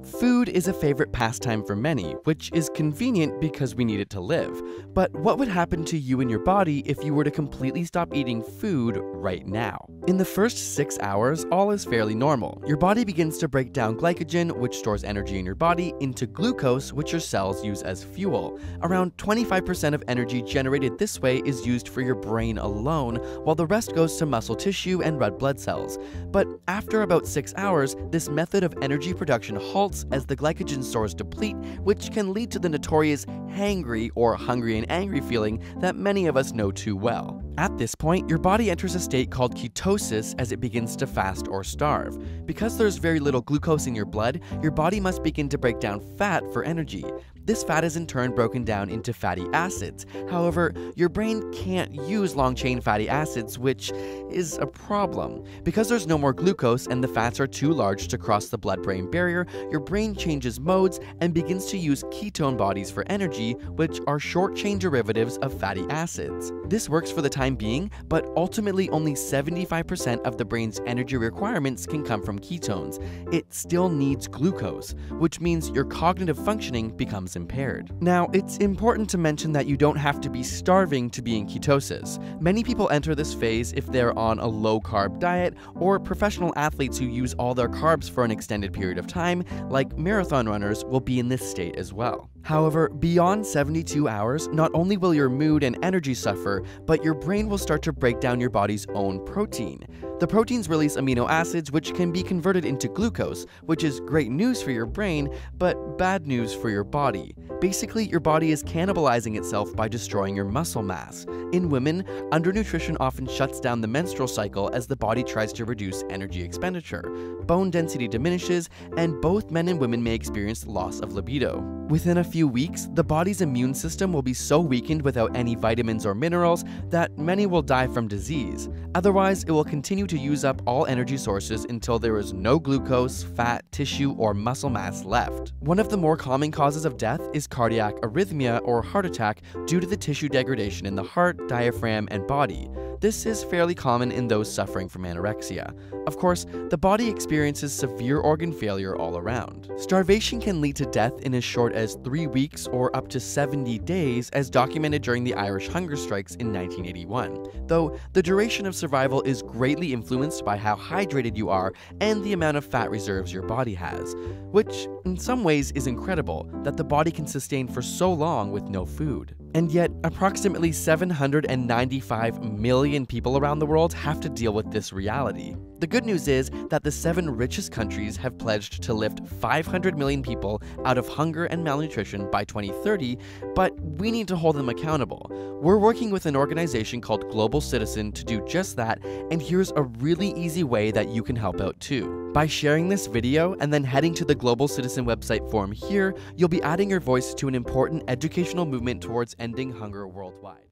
Food is a favorite pastime for many, which is convenient because we need it to live. But what would happen to you and your body if you were to completely stop eating food right now? In the first 6 hours, all is fairly normal. Your body begins to break down glycogen, which stores energy in your body, into glucose, which your cells use as fuel. Around 25% of energy generated this way is used for your brain alone, while the rest goes to muscle tissue and red blood cells. But after about 6 hours, this method of energy production halts as the glycogen stores deplete, which can lead to the notorious hangry or hungry and angry feeling that many of us know too well. At this point, your body enters a state called ketosis as it begins to fast or starve. Because there's very little glucose in your blood, your body must begin to break down fat for energy. This fat is in turn broken down into fatty acids. However, your brain can't use long-chain fatty acids, which is a problem. Because there's no more glucose and the fats are too large to cross the blood-brain barrier, your brain changes modes and begins to use ketone bodies for energy, which are short-chain derivatives of fatty acids. This works for the time being, but ultimately only 75% of the brain's energy requirements can come from ketones. It still needs glucose, which means your cognitive functioning becomes impaired. Now, it's important to mention that you don't have to be starving to be in ketosis. Many people enter this phase if they're on a low-carb diet, or professional athletes who use all their carbs for an extended period of time, like marathon runners, will be in this state as well. However, beyond 72 hours, not only will your mood and energy suffer, but your brain will start to break down your body's own protein. The proteins release amino acids which can be converted into glucose, which is great news for your brain, but bad news for your body. Basically, your body is cannibalizing itself by destroying your muscle mass. In women, undernutrition often shuts down the menstrual cycle as the body tries to reduce energy expenditure. Bone density diminishes, and both men and women may experience loss of libido. Within a few weeks, the body's immune system will be so weakened without any vitamins or minerals that many will die from disease. Otherwise, it will continue to use up all energy sources until there is no glucose, fat, tissue, or muscle mass left. One of the more common causes of death is cardiac arrhythmia or heart attack due to the tissue degradation in the heart, diaphragm, and body. This is fairly common in those suffering from anorexia. Of course, the body experiences severe organ failure all around. Starvation can lead to death in as short as 3 weeks or up to 70 days, as documented during the Irish hunger strikes in 1981, though the duration of survival is greatly influenced by how hydrated you are and the amount of fat reserves your body has, which in some ways is incredible that the body can sustain for so long with no food. And yet, approximately 795 million people around the world have to deal with this reality. The good news is that the 7 richest countries have pledged to lift 500 million people out of hunger and malnutrition by 2030, but we need to hold them accountable. We're working with an organization called Global Citizen to do just that, and here's a really easy way that you can help out too. By sharing this video and then heading to the Global Citizen website forum here, you'll be adding your voice to an important educational movement towards ending hunger worldwide.